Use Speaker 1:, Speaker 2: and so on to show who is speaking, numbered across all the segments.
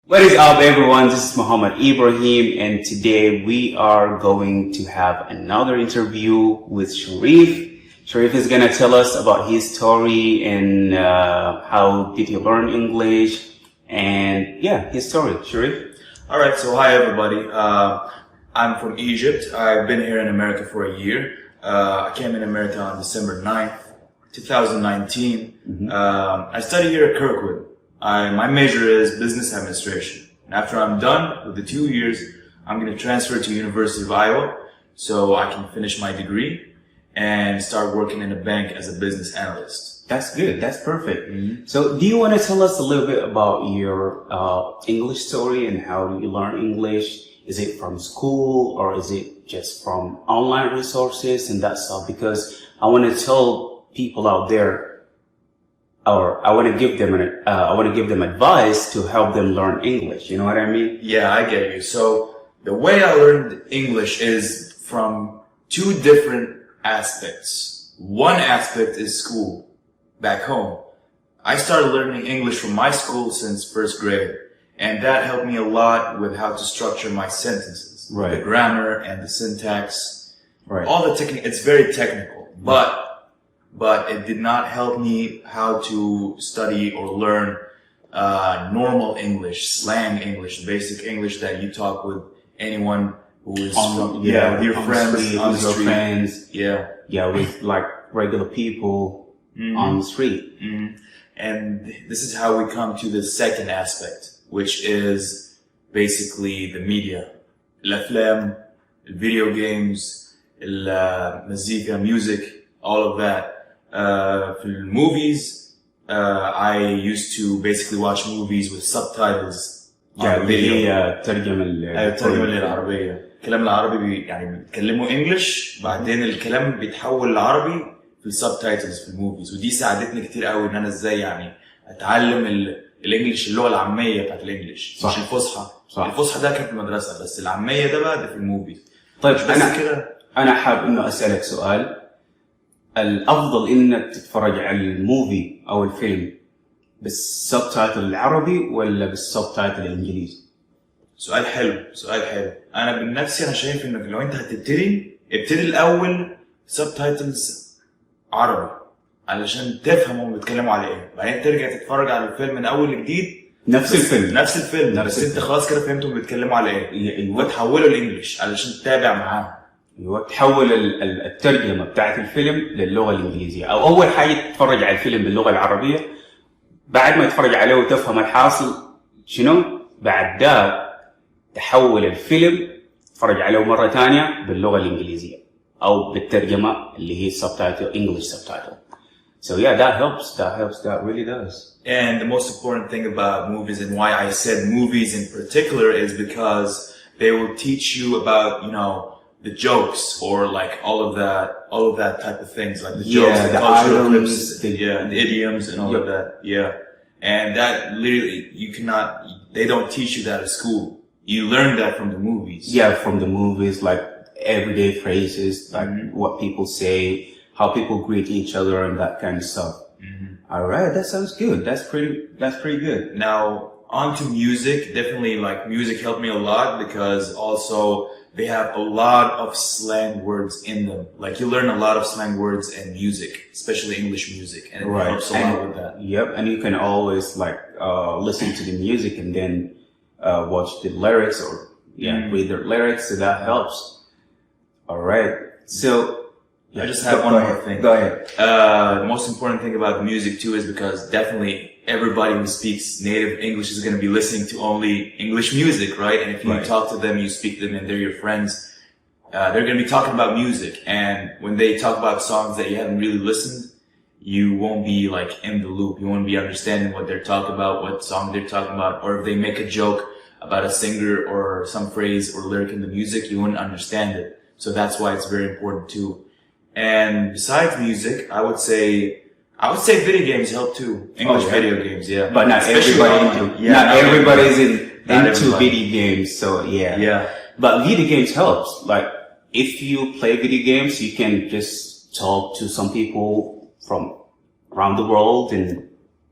Speaker 1: What is up, everyone? This is Muhammad Ibrahim, and today we are going to have another interview with Sharif. Sharif is going to tell us about his story and how did he learn English, and yeah, his story. Sharif?
Speaker 2: All right, so hi everybody. I'm from Egypt. I've been here in America for a year. I came in America on December 9th, 2019. I study here at Kirkwood. My major is business administration. And after I'm done with the 2 years, I'm going to transfer to University of Iowa so I can finish my degree and start working in a bank as a business analyst.
Speaker 1: That's good. That's perfect. So do you want to tell us a little bit about your English story and how you learn English? Is it from school or is it just from online resources and that stuff? Because I want to tell people out there, or I want to give them advice to help them learn English. You know what I mean?
Speaker 2: Yeah, I get you. So the way I learned English is from two different aspects. One aspect is school, back home. I started learning English from my school since first grade, and that helped me a lot with how to structure my sentences,
Speaker 1: right?
Speaker 2: The grammar and the syntax,
Speaker 1: right?
Speaker 2: All the technique. It's very technical, but it did not help me how to study or learn normal English, slang English, basic English that you talk with anyone who is with your friends on the street.
Speaker 1: With like regular people on the street.
Speaker 2: And this is how we come to the second aspect, which is basically the media, الأفلام, video games, المزيكا, music, all of that. For movies, I used to basically watch movies with subtitles on video.
Speaker 1: ترجمة
Speaker 2: للعربية. الكلام العربي يعني بيتكلموا انجلش، بعدين الكلام بيتحول لعربي في السبتايتلز في الموفيز، ودي ساعدتني كتير قوي ان انا ازاي يعني اتعلم الانجليش، اللغة العامية بتاعت الانجليش، مش الفصحى. الفصحى ده كانت في المدرسة، بس العامية ده بقى في الموفيز.
Speaker 1: طيب انا حابب انه اسألك سؤال. الافضل انك تتفرج على الموفي او الفيلم بالسبتايتل العربي ولا بالسبتايتل الانجليزي؟
Speaker 2: سؤال حلو. انا بنفسي انا شايف انك لو انت ابتدي الاول سبتايتلز عربي علشان تفهم هم بيتكلموا على ايه، بعدين ترجع تتفرج على الفيلم من اول وجديد نفس الفيلم بس انت خلاص كده فهمتهم بيتكلموا على ايه، وتحوله الانجليش علشان تتابع معاهم.
Speaker 1: تحول الترجمة بتاعت الفيلم للغة الإنجليزية، أو أول حاجة تتفرج على الفيلم باللغة العربية، بعد ما تتفرج عليه وتفهم الحاصل شنو، بعد ده تحول الفيلم تتفرج عليه مرة تانية باللغة الإنجليزية أو بالترجمة اللي هي subtitle, English subtitle. So yeah, that really does.
Speaker 2: And the most important thing about movies and why I said movies in particular is because they will teach you about, the jokes or like all of that type of things, like the jokes, the cultural clips, the idioms and all of that. Yeah. And that literally, they don't teach you that at school. You learn that from the movies.
Speaker 1: Yeah, from the movies, like everyday phrases, like what people say, how people greet each other and that kind of stuff. All right, that sounds good. That's pretty good.
Speaker 2: Now, on to music. Definitely, like, music helped me a lot because also they have a lot of slang words in them. Like, you learn a lot of slang words in music, especially English music, and it helps a lot with that.
Speaker 1: Yep, and you can always listen to the music and then watch the lyrics or read the lyrics, so that helps. All right, so
Speaker 2: I just have one more thing.
Speaker 1: Go ahead.
Speaker 2: The most important thing about music too is because definitely everybody who speaks native English is going to be listening to only English music, right? And if you talk to them, you speak to them and they're your friends, they're going to be talking about music. And when they talk about songs that you haven't really listened, you won't be like in the loop. You won't be understanding what they're talking about, what song they're talking about. Or if they make a joke about a singer or some phrase or lyric in the music, you wouldn't understand it. So that's why it's very important too. And besides music, I would say video games help too. English video games, yeah.
Speaker 1: But not everybody's into video games, so yeah.
Speaker 2: Yeah.
Speaker 1: But video games helps. Like, if you play video games, you can just talk to some people from around the world and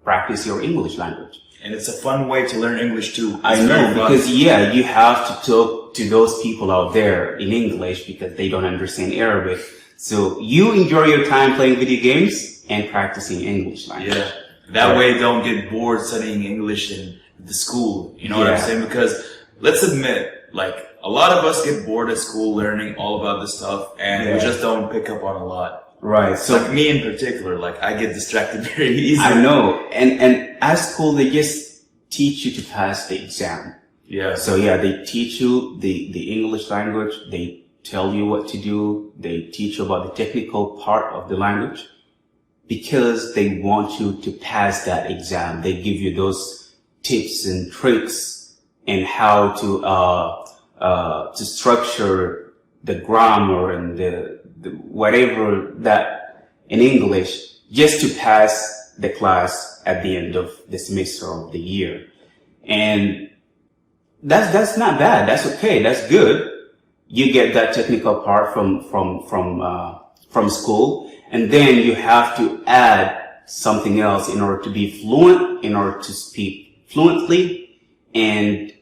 Speaker 1: practice your English language.
Speaker 2: and it's a fun way to learn English too.
Speaker 1: I know, because you have to talk to those people out there in English because they don't understand Arabic. So you enjoy your time playing video games and practicing English language.
Speaker 2: Yeah. That way you don't get bored studying English in the school. You know what I'm saying? Because let's admit, like, a lot of us get bored at school learning all about this stuff, and we just don't pick up on a lot.
Speaker 1: Right. So
Speaker 2: like me in particular, like I get distracted very easily.
Speaker 1: I know. And at school they just teach you to pass the exam.
Speaker 2: Yeah.
Speaker 1: So they teach you the English language, they tell you what to do, they teach you about the technical part of the language because they want you to pass that exam. They give you those tips and tricks and how to structure the grammar and the whatever that in English just to pass the class at the end of the semester of the year. And that's not bad. That's okay. That's good. You get that technical part from school, and then you have to add something else in order to be fluent, in order to speak fluently, and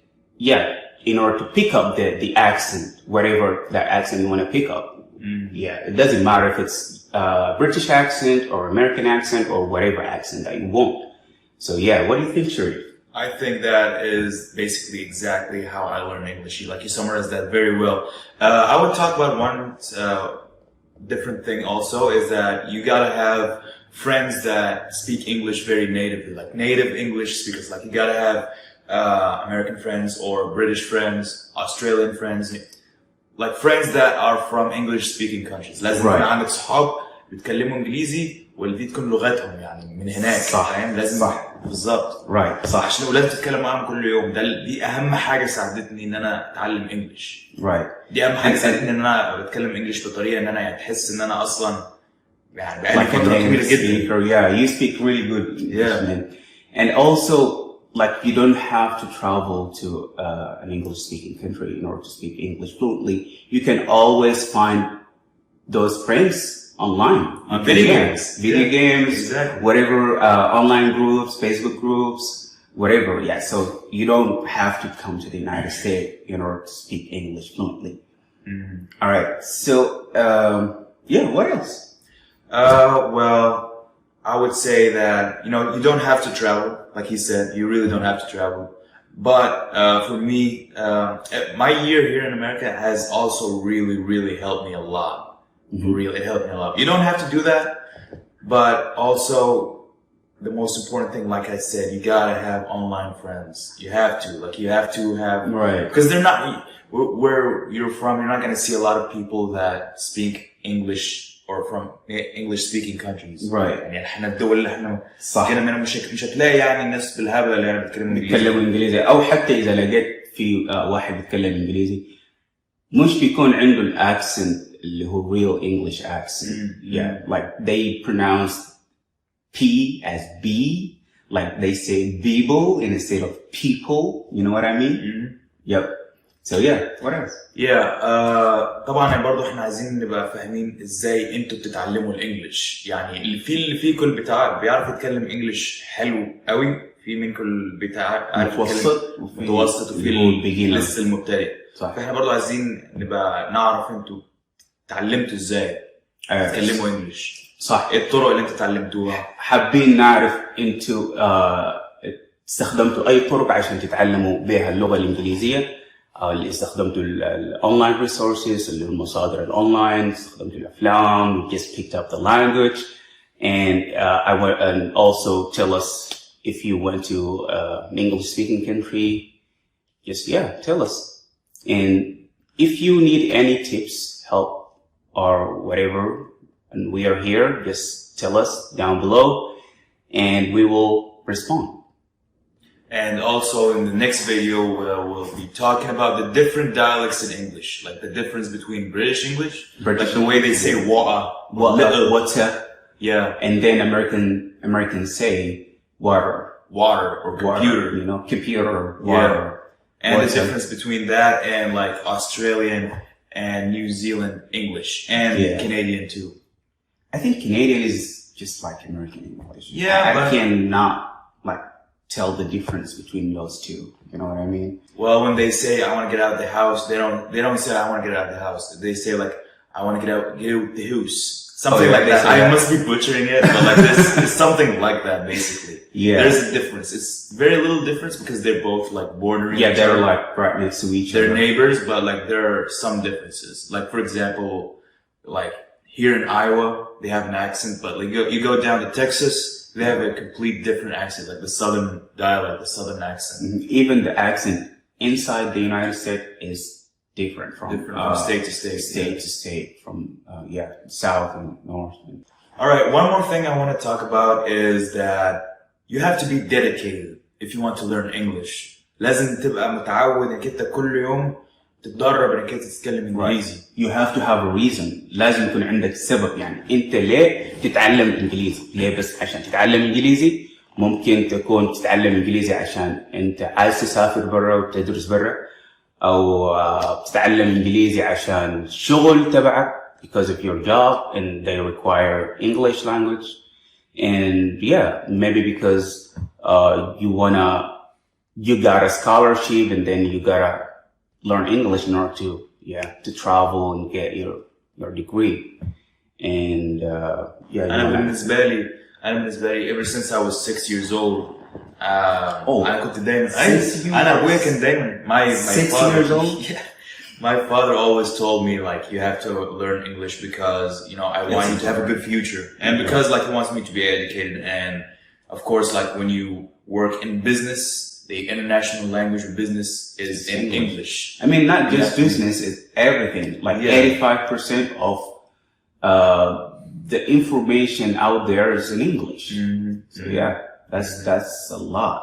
Speaker 1: in order to pick up the accent, whatever that accent you want to pick up. It doesn't matter if it's British accent or American accent or whatever accent that you want. So what do you think, Sharif?
Speaker 2: I think that is basically exactly how I learn English. Like you summarized that very well. I would talk about one different thing also is that you gotta have friends that speak English very natively, like native English speakers. Like you gotta have American friends or British friends, Australian friends, like friends that are from English speaking countries. لازم يكون عندك صحاب بيتكلموا انجليزي والدتكم لغتهم يعني من هناك. فاهم؟ لازم بالظبط.
Speaker 1: صح.
Speaker 2: عشان الاولاد تتكلم معاهم كل يوم. دي اهم حاجه ساعدتني ان انا اتعلم انجلش. دي اهم حاجه ساعدتني ان انا بتكلم انجلش بطريقه ان انا يعني تحس ان انا اصلا يعني بقالي فتره كبيره جدا.
Speaker 1: You speak really good English, man. And also, like, you don't have to travel to an English-speaking country in order to speak English fluently. You can always find those friends online.
Speaker 2: On video games,
Speaker 1: exactly. Whatever, online groups, Facebook groups, whatever. So you don't have to come to the United States in order to speak English fluently. All right. So, what else?
Speaker 2: Well, I would say that, you don't have to travel. Like he said, you really don't have to travel. But for me, my year here in America has also really, really helped me a lot. Really, it helped me a lot. You don't have to do that, but also the most important thing, like I said, you gotta have online friends. You have to have, because they're not, where you're from, you're not gonna see a lot of people that speak English or from English-speaking countries. يعني احنا الدول اللي احنا كنا منها مش هتلاقي يعني الناس بالهبل اللي يعني
Speaker 1: بيتكلموا انجليزي، او حتى اذا لقيت في واحد بيتكلم انجليزي مش بيكون عنده الاكسنت اللي هو real English accent. Like they pronounce P as B, like they say people instead of people. You know what I mean? Yep. So what else?
Speaker 2: طبعا برضو احنا عايزين نبقى فاهمين ازاي انتوا بتتعلموا الانجليش. يعني اللي فيكم بيعرف يتكلم انجليش حلو قوي، في منكم بيعرف يتكلم متوسط، وفي لسه المبتدئ. فاحنا برضو عايزين نبقى نعرف انتوا اتعلمتوا ازاي تتكلموا انجليش.
Speaker 1: صح.
Speaker 2: ايه الطرق اللي انتوا اتعلمتوها؟
Speaker 1: حابين نعرف انتوا استخدمتوا اي طرق عشان تتعلموا بها اللغة الانجليزية، اللي استخدمتوا الاونلاين ريسورسز اللي هم مصادر الاونلاين، استخدمتوا الافلام, just picked up the language, and also tell us if you went to an English speaking country, just tell us. And if you need any tips, help or whatever, and we are here, just tell us down below and we will respond.
Speaker 2: And also in the next video, we'll be talking about the different dialects in English, like the difference between British English, like the way they say water,
Speaker 1: and then Americans say water
Speaker 2: or computer,
Speaker 1: computer, water.
Speaker 2: And the difference between that and like Australian and New Zealand English and Canadian too.
Speaker 1: I think Canadian is just like American English.
Speaker 2: I
Speaker 1: cannot like tell the difference between those two. You know what I mean?
Speaker 2: Well, when they say I want to get out of the house, they don't say I want to get out of the house. They say like I want to get out the house. Something like that. I must be butchering it, but like this is something like that basically.
Speaker 1: Yeah.
Speaker 2: There's a difference. It's very little difference because they're both like bordering.
Speaker 1: Yeah, they're like right next to each other.
Speaker 2: They're neighbors, but like there are some differences. Like for example, like here in Iowa, they have an accent, but like you go down to Texas, they have a complete different accent, like the southern dialect, the southern accent.
Speaker 1: Even the accent inside the United States is different from
Speaker 2: state to state.
Speaker 1: State to state, from south and north.
Speaker 2: All right, one more thing I want to talk about is that you have to be dedicated if you want to learn English. لازم تبقى متعود انك انت كل يوم تتدرب انك انت تتكلم انجليزي.
Speaker 1: You have to have a reason. لازم يكون عندك سبب، يعني انت ليه تتعلم انجليزي؟ ليه بس عشان تتعلم انجليزي؟ ممكن تكون تتعلم انجليزي عشان انت عايز تسافر برا وتدرس برا، او تتعلم انجليزي عشان الشغل تبعك because of your job and they require English language, and maybe because you got a scholarship and then you gotta learn English in order to travel and get your degree. And
Speaker 2: أنا بالنسبة لي ever since I was 6 years old. أنا كنت دايما أنا أبويا كان دايما my
Speaker 1: 6
Speaker 2: father,
Speaker 1: years old.
Speaker 2: Yeah, my father always told me like you have to learn English because I want you to have a good future, and because like he wants me to be educated, and of course like when you work in business, the international language of business is in English.
Speaker 1: I mean, not just business; it's everything. Like 85% of the information out there is in English. So that's a lot.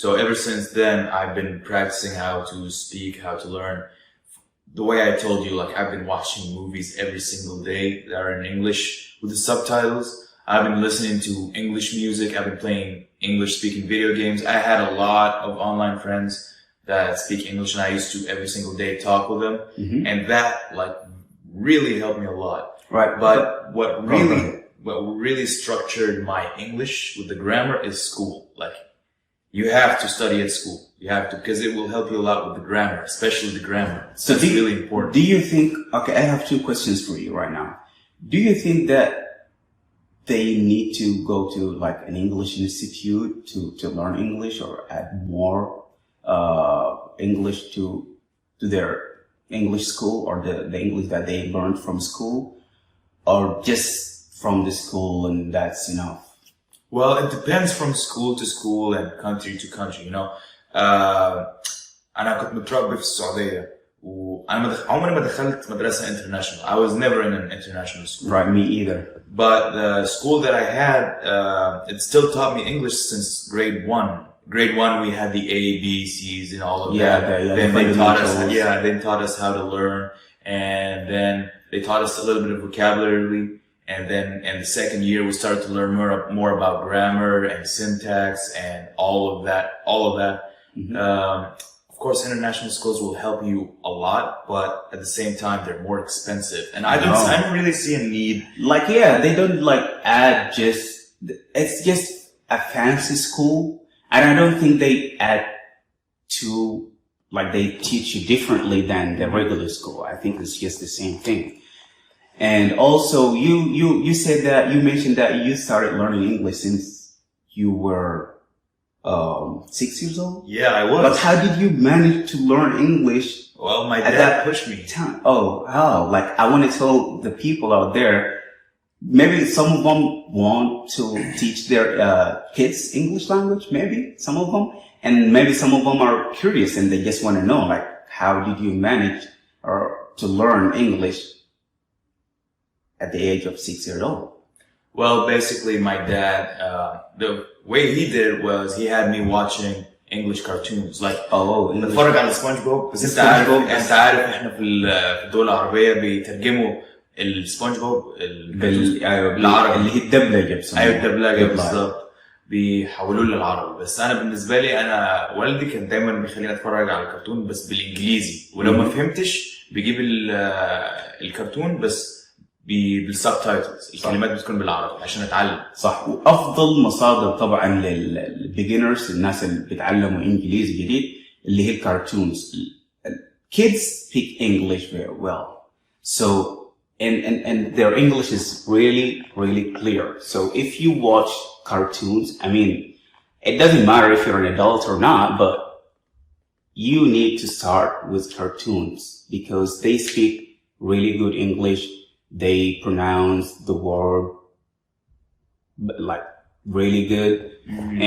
Speaker 2: So ever since then, I've been practicing how to speak, how to learn. The way I told you, like I've been watching movies every single day that are in English with the subtitles. I've been listening to English music. I've been playing English-speaking video games. I had a lot of online friends that speak English, and I used to every single day talk with them, and that like really helped me a lot.
Speaker 1: Right.
Speaker 2: But what really structured my English with the grammar is school. Like you have to study at school. You have to, because it will help you a lot with the grammar, especially the grammar. So it's really important.
Speaker 1: Do you think? Okay, I have 2 questions for you right now. Do you think that they need to go to like an English institute to learn English, or add more English to their English school, or the English that they learned from school, or just from the school and that's enough?
Speaker 2: Well, it depends from school to school and country to country. أنا كنت متربي في السعودية، وأنا عمري ما دخلت مدرسة international. I was never in an international school.
Speaker 1: Right, me either.
Speaker 2: But the school that I had, it still taught me English since grade 1. Grade 1, we had the A, B, C's, and all of that. Then they taught us how to learn, and then they taught us a little bit of vocabulary. And then in the second year, we started to learn more about grammar and syntax and all of that. Of course, international schools will help you a lot, but at the same time, they're more expensive. And I don't really see a need.
Speaker 1: Like, they don't like add it's just a fancy school. And I don't think they add they teach you differently than the regular school. I think it's just the same thing. And also, you said that you mentioned that you started learning English since you were 6 years old.
Speaker 2: Yeah, I was.
Speaker 1: But how did you manage to learn English?
Speaker 2: Well, my dad pushed me.
Speaker 1: Like I want to tell the people out there, maybe some of them want to teach their kids English language. Maybe some of them, and maybe some of them are curious and they just want to know, like, how did you manage to learn English at the age of 6 years old?
Speaker 2: Well, basically, my dad, the way he did it was he had me watching English cartoons. Like, بتفرج على سبونج بوب. بس انت عارف احنا في الدول العربية بيترجموا السبونج بوب بالعربي
Speaker 1: اللي هي الدبلجة.
Speaker 2: ايوه الدبلجة بالظبط، بيحولوه للعربي. بس انا بالنسبة لي، انا والدي كان دايما بيخليني اتفرج على الكرتون بس بالانجليزي، ولو ما فهمتش بيجيب الكرتون بس بالسبتايتلز. الكلمات بتكون بالعربي عشان اتعلم.
Speaker 1: صح. وافضل مصادر طبعا للبيجنرز، الناس اللي بيتعلموا انجليزي جديد، اللي هي الكرتونز. Kids speak English very well, so and their English is really clear. So if you watch cartoons, I mean, it doesn't matter if you're an adult or not, but you need to start with cartoons because they speak really good English. They pronounce the word like really good.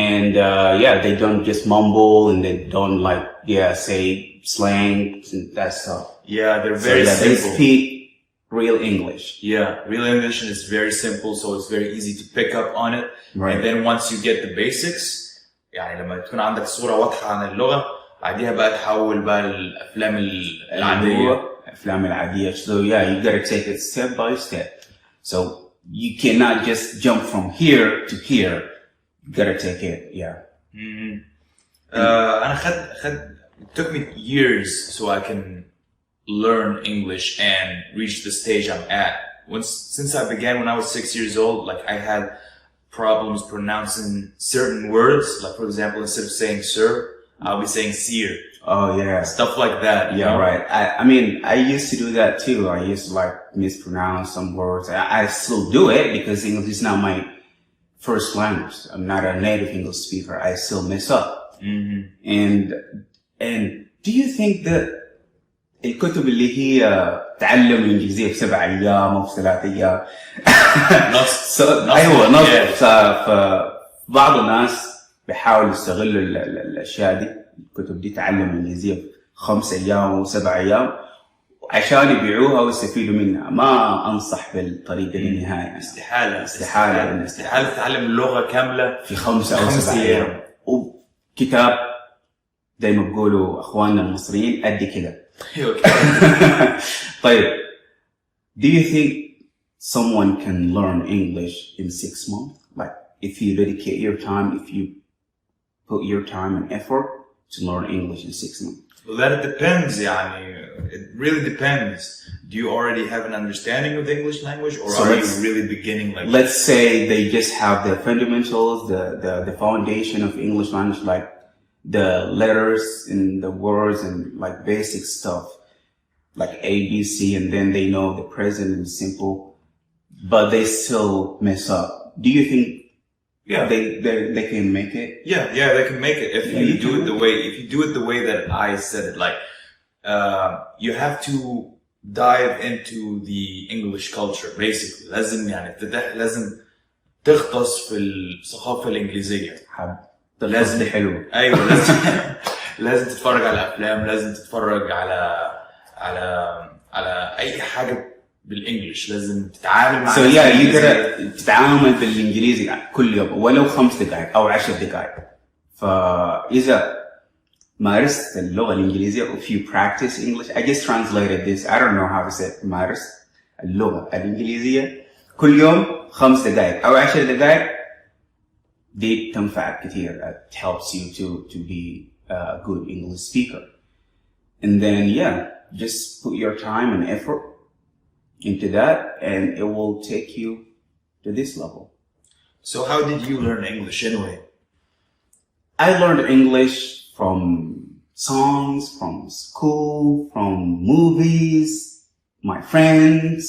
Speaker 1: And yeah, they don't just mumble, and they don't like say slang and that stuff.
Speaker 2: Yeah, they're very simple.
Speaker 1: They speak real English.
Speaker 2: Yeah, real English is very simple, so it's very easy to pick up on it.
Speaker 1: Right.
Speaker 2: And then once you get the basics, يعني لما تكون عندك صورة واضحة عن اللغة، بعديها بقى تحول بقى الأفلام العادية.
Speaker 1: الأفلام العادية. So yeah, you gotta take it step by step. So you cannot just jump from here to here. You gotta take it. Yeah.
Speaker 2: أنا it took me years so I can learn English and reach the stage I'm at. Since I began when I was 6 years old, like I had problems pronouncing certain words. Like for example, instead of saying sir, I'll be saying seer.
Speaker 1: Oh yeah.
Speaker 2: Stuff like that.
Speaker 1: Yeah, right. I mean, I used to do that too. I used to like mispronounce some words. I still do it because English is not my first language. I'm not a native English speaker. I still mess up. And do you think that الكتب اللي هي تعلم الإنجليزية في 7 أيام أو في 3 أيام أيوة نص، فبعض الناس بيحاولوا يستغلوا الأشياء دي، الكتب دي تعلم الإنجليزية في 5 أيام و 7 أيام عشان يبيعوها ويستفيدوا منها. ما أنصح بالطريقة دي نهائيا.
Speaker 2: استحالة تتعلم اللغة كاملة
Speaker 1: في 5 أو 7 أيام. وكتاب زي ما بيقولوا أخواننا المصريين قد كده. طيب, do you think someone can learn English in 6 months? Like, if you dedicate your time, if you put your time and effort to learn English in 6 months?
Speaker 2: Well, that depends. It really depends. Do you already have an understanding of the English language, or are you really beginning? Like,
Speaker 1: let's say they just have the fundamentals, the foundation of English language, like the letters and the words and like basic stuff like A, B, C, and then they know the present and simple, but they still mess up. Do you think they can make it?
Speaker 2: Yeah, they can make it if you do it the way that I said it. Like you have to dive into the English culture basically. لازم تغطس في الثقافة الإنجليزية.
Speaker 1: لازم حلو.
Speaker 2: ايوه لازم تتفرج على افلام، لازم تتفرج على اي حاجه بالانجلش، لازم تتعامل مع
Speaker 1: تتعامل بالانجليزي كل يوم ولو 5 دقائق او 10 دقائق. فاذا مارست اللغه الانجليزيه if you practice English, I just translated this, I don't know how to say it. مارست اللغه الانجليزيه كل يوم 5 دقائق او 10 دقائق دي تنفعك كتير. It helps you to be a good English speaker. And then just put your time and effort into that and it will take you to this level.
Speaker 2: So how did you learn English anyway?
Speaker 1: I learned English from songs, from school, from movies, my friends,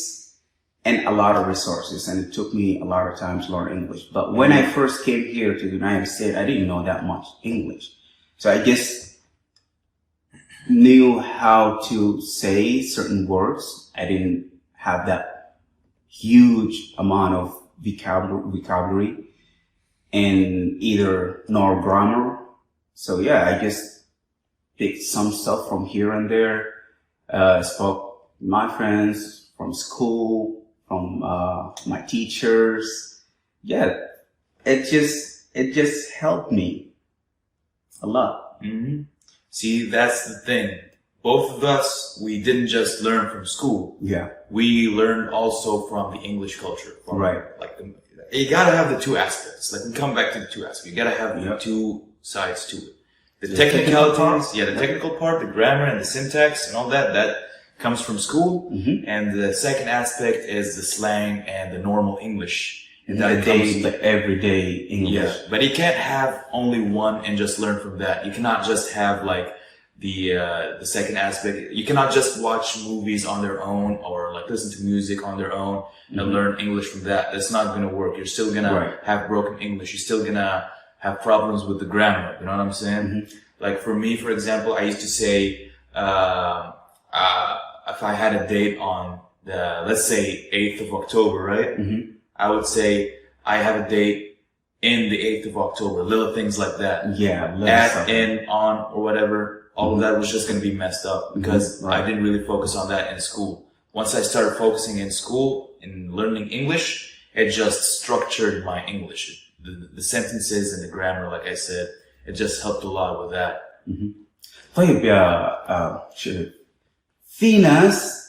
Speaker 1: and a lot of resources, and it took me a lot of time to learn English. But when I first came here to the United States, I didn't know that much English. So I just knew how to say certain words. I didn't have that huge amount of vocabulary and either nor grammar. So I just picked some stuff from here and there, spoke to my friends from school, from my teachers. It just helped me a lot.
Speaker 2: See, that's the thing. Both of us, we didn't just learn from school. We learned also from the English culture.
Speaker 1: Right.
Speaker 2: Like you gotta have the 2 aspects. Like we come back to the 2 aspects. You gotta have the 2 sides to it. The technicalities, the technical part, the grammar and the syntax and all that comes from school,
Speaker 1: Mm-hmm.
Speaker 2: and the second aspect is the slang and the normal English. And that
Speaker 1: The everyday English.
Speaker 2: yeah, but you can't have only one and just learn from that. You cannot just have like the second aspect. You cannot just watch movies on their own or like listen to music on their own and learn English from that. That's not gonna work. You're still gonna have broken English. You're still gonna have problems with the grammar. You know what I'm saying? Like for me, for example, I used to say, if I had a date on the, let's say 8th of October, right? I would say I have a date in the 8th of October, little things like that.
Speaker 1: Yeah.
Speaker 2: At, in, on, or whatever. All of that was just going to be messed up because I didn't really focus on that in school. Once I started focusing in school and learning English, it just structured my English. The sentences and the grammar, like I said, it just helped a lot with that.
Speaker 1: طيب يا شريف، في ناس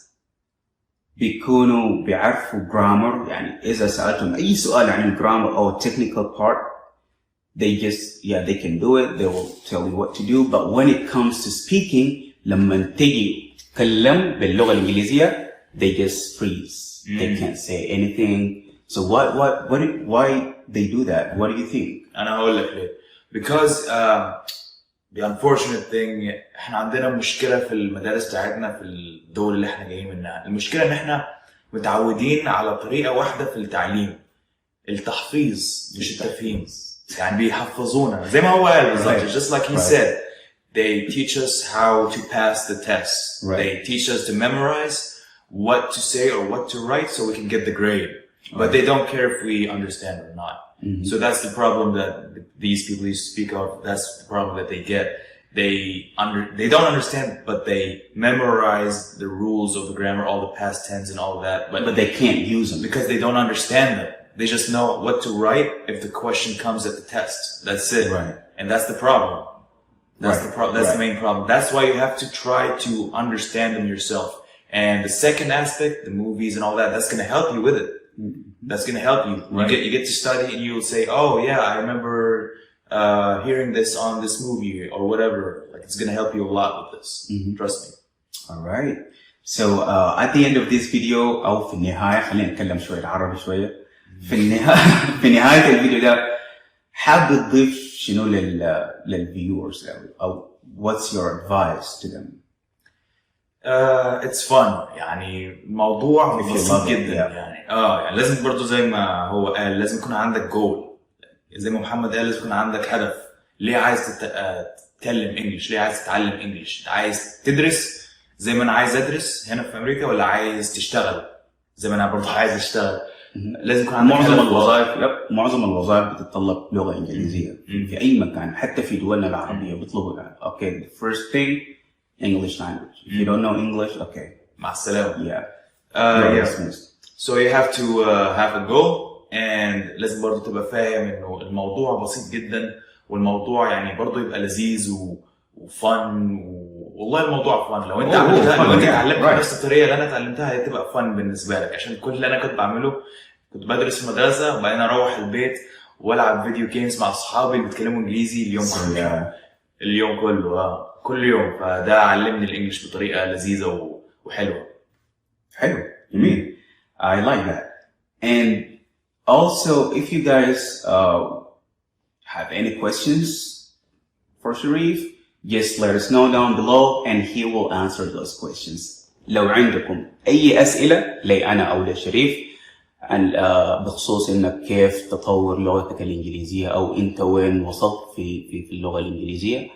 Speaker 1: بيكونوا بيعرفوا جرامر، يعني إذا سألتهم أي سؤال عن الجرامر أو technical part, they just, they can do it, they will tell you what to do. But when it comes to speaking, لما تيجي تتكلم باللغة الإنجليزية, they just freeze. They can't say anything. So why they do that? What do you think?
Speaker 2: أنا هقول لك ليه. Because the unfortunate thing, احنا عندنا مشكلة في المدارس بتاعتنا في الدول اللي احنا جايين منها. المشكلة ان احنا متعودين على طريقة واحدة في التعليم، التحفيظ مش التفهيم. يعني بيحفظونا زي ما هو قال بالظبط. Just like he said, they teach us how to pass the tests. They teach us to memorize what to say or what to write so we can get the grade. But they don't care if we understand or not. So that's the problem that these people you speak of. That's the problem that they get. They don't understand, but they memorize the rules of the grammar, all the past tense and all of that.
Speaker 1: But they can't use them
Speaker 2: because they don't understand them. They just know what to write if the question comes at the test. That's it.
Speaker 1: Right.
Speaker 2: And that's the problem. That's the problem. That's the main problem. That's why you have to try to understand them yourself. And the second aspect, the movies and all that, that's going to help you with it. That's going to help you. You get to study and you'll say, oh yeah, I remember hearing this on this movie or whatever. Like it's going to help you a lot with this. Trust me.
Speaker 1: All right. So at the end of this video أو في النهاية، خلينا نتكلم شوية العربي شوية. في نهاية الفيديو ده حابب تضيف شنو للفيورز أو what's your advice to them?
Speaker 2: It's fun. يعني موضوع بسيط جدا. يعني لازم برضو زي ما هو قال، لازم يكون عندك جول. زي ما محمد قال، لازم يكون عندك هدف. ليه عايز تتكلم انجلش؟ ليه عايز تتعلم انجلش؟ عايز تدرس زي ما انا عايز ادرس هنا في امريكا، ولا عايز تشتغل زي ما انا برضو عايز اشتغل؟ لازم يكون عندك
Speaker 1: معظم الوظائف بتتطلب لغة إنجليزية في أي مكان، حتى في دولنا العربية بيطلبوا يعني. Okay, the first thing, English language. If you don't know English, okay.
Speaker 2: مع السلامة.
Speaker 1: Yeah.
Speaker 2: So you have to have a goal, and لازم برضو تبقى فاهم إنه الموضوع بسيط جدا، والموضوع يعني برضو يبقى لذيذ وفن. والله الموضوع فن. لو انت اتعلمت نفس الطريقه اللي انا اتعلمتها هتبقى فن بالنسبه لك. عشان كل اللي انا كنت بعمله كنت بدرس في المدرسه، وبعدين اروح البيت والعب فيديو جيمز مع اصحابي اللي بيتكلموا انجليزي اليوم كله. اليوم كله كل يوم. فده علمني الانجليش بطريقه لذيذه وحلوه.
Speaker 1: حلو، جميل. I like that. And also, if you guys have any questions for Sharif, just let us know down below and he will answer those questions. لو عندكم أي أسئلة لي أنا أو لشريف عن بخصوص إنك كيف تطور لغتك الإنجليزية أو أنت وين وصلت في اللغة الإنجليزية،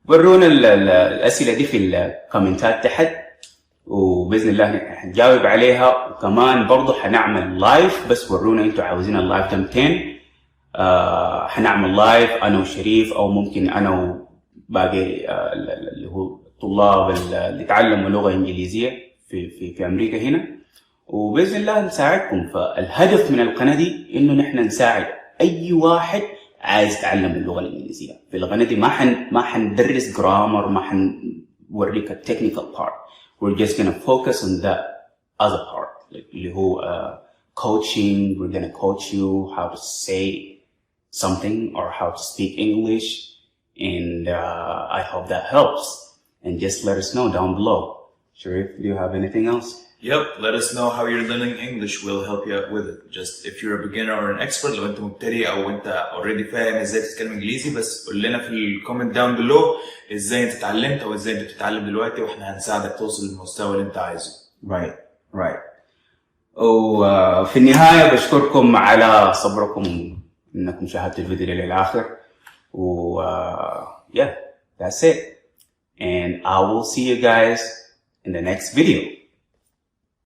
Speaker 1: ورونا الأسئلة دي في الكومنتات تحت، وبإذن الله هنجاوب عليها. وكمان برضو حنعمل لايف، بس ورونا أنتوا عاوزين اللايف تمتين. حنعمل لايف أنا وشريف، أو ممكن أنا باقي اللي هو الطلاب اللي تعلموا لغة إنجليزية في أمريكا هنا، وبإذن الله نساعدكم. فالهدف من القناة دي إنه نحن نساعد أي واحد عايز يتعلم اللغة الإنجليزية. في القناة دي ما حندرس جرامر، ما حنوريك التكنيكال part. We're just gonna focus on the other part, اللي هو coaching. We're gonna coach you how to say something or how to speak English. And I hope that helps. And just let us know down below. Sharif, do you have anything else?
Speaker 2: Yep, let us know how you're learning English. We'll help you out with it. Just if you're a beginner or an expert, لو انت مبتدئ او انت already فاهم ازاي تتكلم انجليزي، بس قول لنا في الكومنت down below ازاي انت اتعلمت او ازاي انت بتتعلم دلوقتي، واحنا هنساعدك توصل للمستوى اللي انت عايزه.
Speaker 1: Right. وفي النهاية بشكركم على صبركم انكم شاهدتوا الفيديو للآخر. Yeah, that's it. And I will see you guys in the next video.